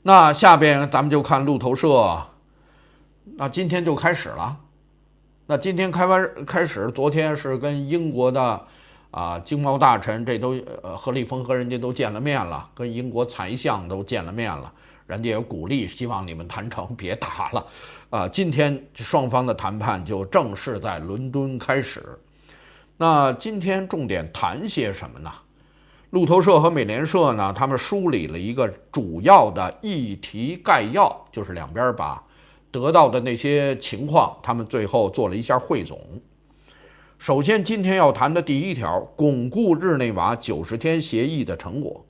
那下边咱们就看路透社，那今天就开始了。那今天开始，昨天是跟英国的经贸大臣，这都何立峰和人家都见了面了，跟英国财相都见了面了，人家也鼓励，希望你们谈成，别打了。今天双方的谈判就正式在伦敦开始。那今天重点谈些什么呢？路透社和美联社呢，他们梳理了一个主要的议题概要，就是两边把得到的那些情况，他们最后做了一下汇总。首先，今天要谈的第一条，巩固日内瓦90天协议的成果，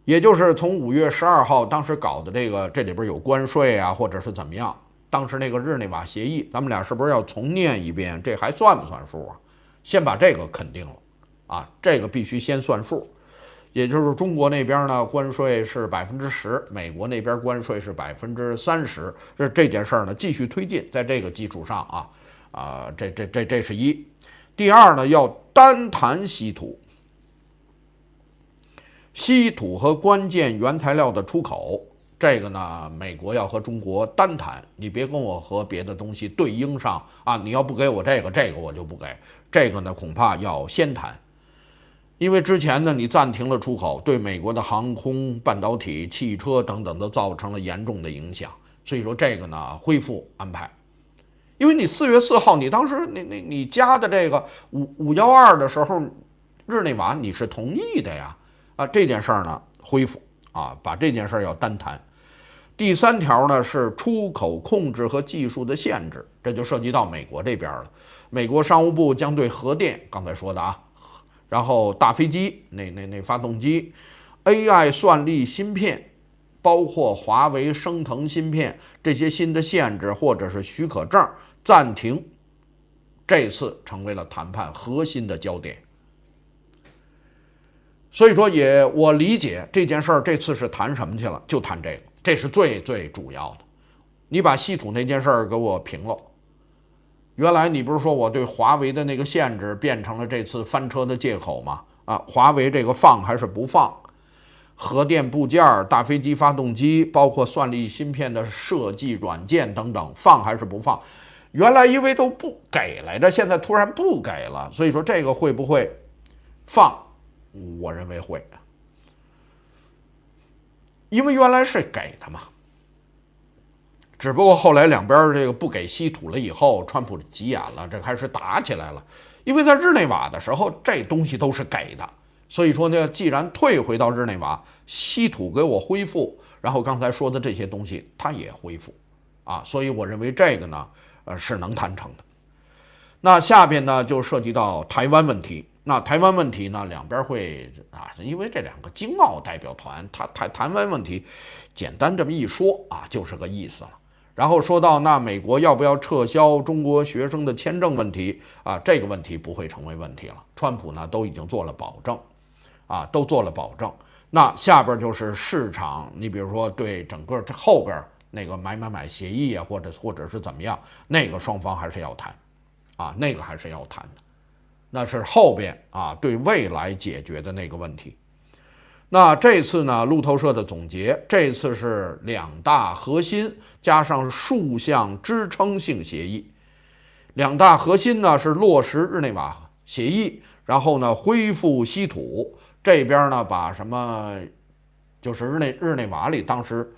也就是从5月12号当时搞的这里边有关税啊，或者是怎么样，当时那个日内瓦协议，咱们俩是不是要重念一遍？这还算不算数啊？先把这个肯定了。这个必须先算数，也就是中国那边呢，关税是10%，美国那边关税是30%，这件事儿呢继续推进，在这个基础上这是一。第二呢，要单谈稀土，稀土和关键原材料的出口，这个呢，美国要和中国单谈，你别跟我和别的东西对应上你要不给我这个我就不给，这个呢恐怕要先谈。因为之前呢，你暂停了出口，对美国的航空、半导体、汽车等等都造成了严重的影响，所以说这个呢恢复安排。因为你4月4号，你当时你加的这个512的时候，日内瓦你是同意的呀，这件事儿呢恢复把这件事儿要单谈。第3条呢是出口控制和技术的限制，这就涉及到美国这边了。美国商务部将对核电，刚才说的然后大飞机那发动机、AI 算力芯片，包括华为、升腾芯片这些新的限制或者是许可证暂停，这次成为了谈判核心的焦点。所以说我理解这件事儿，这次是谈什么去了？就谈这个，这是最主要的。你把稀土那件事儿给我平了。原来你不是说我对华为的那个限制变成了这次翻车的借口吗？华为这个放还是不放？核电部件、大飞机发动机，包括算力芯片的设计软件等等，放还是不放？原来因为都不给来着，现在突然不给了，所以说这个会不会放？我认为会，因为原来是给的嘛。只不过后来两边这个不给稀土了以后，川普急眼了，这开始打起来了。因为在日内瓦的时候，这东西都是给的，所以说呢，既然退回到日内瓦，稀土给我恢复，然后刚才说的这些东西它也恢复，所以我认为这个呢，是能谈成的。那下边呢就涉及到台湾问题。那台湾问题呢，两边会因为这两个经贸代表团，台湾问题，简单这么一说就是个意思了。然后说到那美国要不要撤销中国学生的签证问题这个问题不会成为问题了。川普呢都已经做了保证都做了保证。那下边就是市场，你比如说对整个后边那个买协议或者是怎么样，那个双方还是要谈那个还是要谈的。那是后边对未来解决的那个问题。那这次呢，路透社的总结，这次是2大核心加上数项支撑性协议。2大核心呢是落实日内瓦协议，然后呢恢复稀土，这边呢把什么就是日内瓦里当时，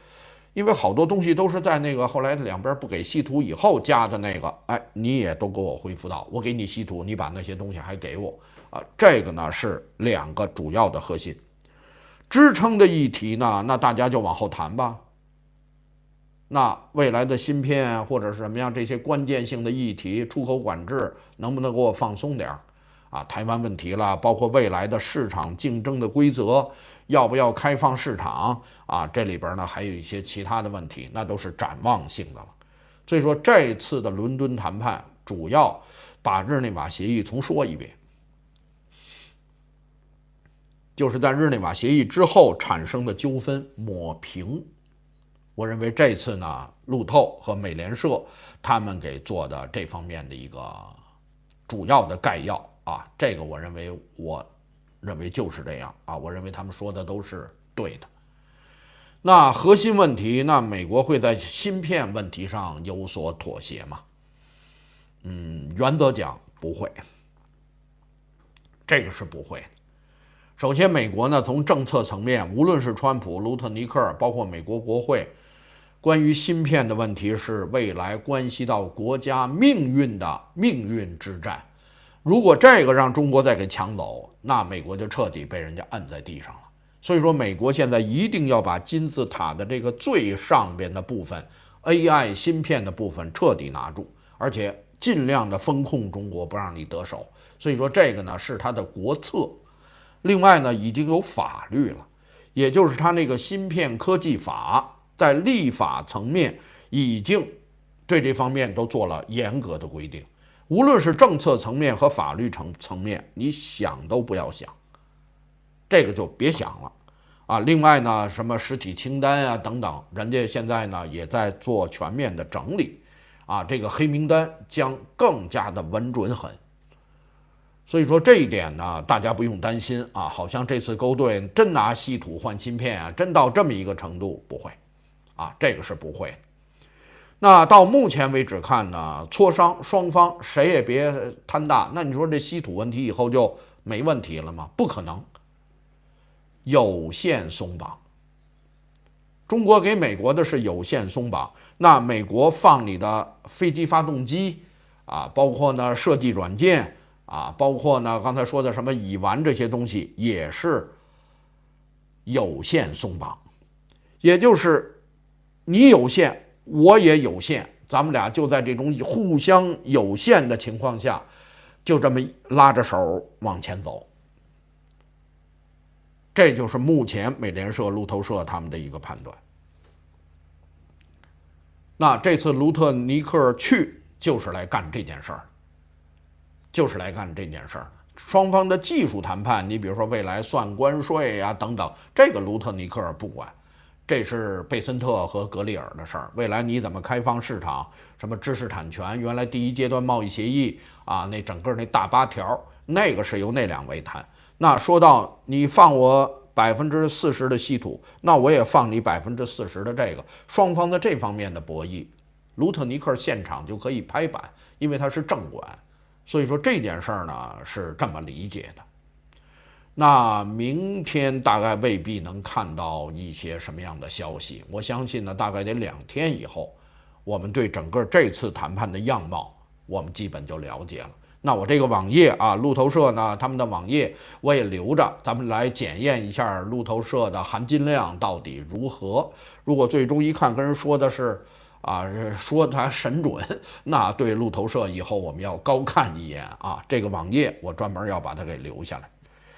因为好多东西都是在那个后来两边不给稀土以后加的那个，你也都给我恢复到，我给你稀土，你把那些东西还给我这个呢是2个主要的核心。支撑的议题呢，那大家就往后谈吧。那未来的芯片或者是什么样这些关键性的议题，出口管制能不能给我放松点台湾问题了，包括未来的市场竞争的规则，要不要开放市场这里边呢还有一些其他的问题，那都是展望性的了。所以说这次的伦敦谈判主要把日内瓦协议重说一遍。就是在日内瓦协议之后产生的纠纷抹平。我认为这次呢，路透和美联社他们给做的这方面的一个主要的概要这个我认为就是这样我认为他们说的都是对的。那核心问题，那美国会在芯片问题上有所妥协吗？原则讲不会，这个是不会的。首先，美国呢从政策层面，无论是川普、卢特尼克，包括美国国会，关于芯片的问题是未来关系到国家命运的命运之战。如果这个让中国再给抢走，那美国就彻底被人家摁在地上了。所以说，美国现在一定要把金字塔的这个最上边的部分 AI 芯片的部分彻底拿住，而且尽量的风控中国，不让你得手。所以说，这个呢是他的国策。另外呢，已经有法律了，也就是他那个芯片科技法，在立法层面已经对这方面都做了严格的规定。无论是政策层面和法律层面，你想都不要想，这个就别想了啊。另外呢，什么实体清单啊等等，人家现在呢也在做全面的整理啊，这个黑名单将更加的稳准狠。所以说这一点呢，大家不用担心啊，好像这次勾兑真拿稀土换芯片啊，真到这么一个程度，不会啊，这个是不会的。那到目前为止看呢，磋商双方谁也别贪大。那你说这稀土问题以后就没问题了吗？不可能，有限松绑。中国给美国的是有限松绑，那美国放你的飞机发动机啊，包括呢设计软件啊，包括呢刚才说的什么乙烷这些东西，也是有限松绑，也就是你有限。我也有限，咱们俩就在这种互相有限的情况下，就这么拉着手往前走。这就是目前美联社、路透社他们的一个判断。那这次卢特尼克去就是来干这件事儿，就是来干这件事儿。双方的技术谈判，你比如说未来算关税啊等等，这个卢特尼克不管。这是贝森特和格里尔的事儿，未来你怎么开放市场，什么知识产权，原来第一阶段贸易协议啊，那整个那大8条，那个是由那2位谈。那说到你放我40%的稀土，那我也放你40%的这个，双方的这方面的博弈，卢特尼克现场就可以拍板，因为他是政管，所以说这件事儿呢是这么理解的。那明天大概未必能看到一些什么样的消息，我相信呢，大概得2天以后，我们对整个这次谈判的样貌，我们基本就了解了。那我这个网页啊，路透社呢，他们的网页我也留着，咱们来检验一下路透社的含金量到底如何。如果最终一看跟人说的是说它神准，那对路透社以后我们要高看一眼啊。这个网页我专门要把它给留下来。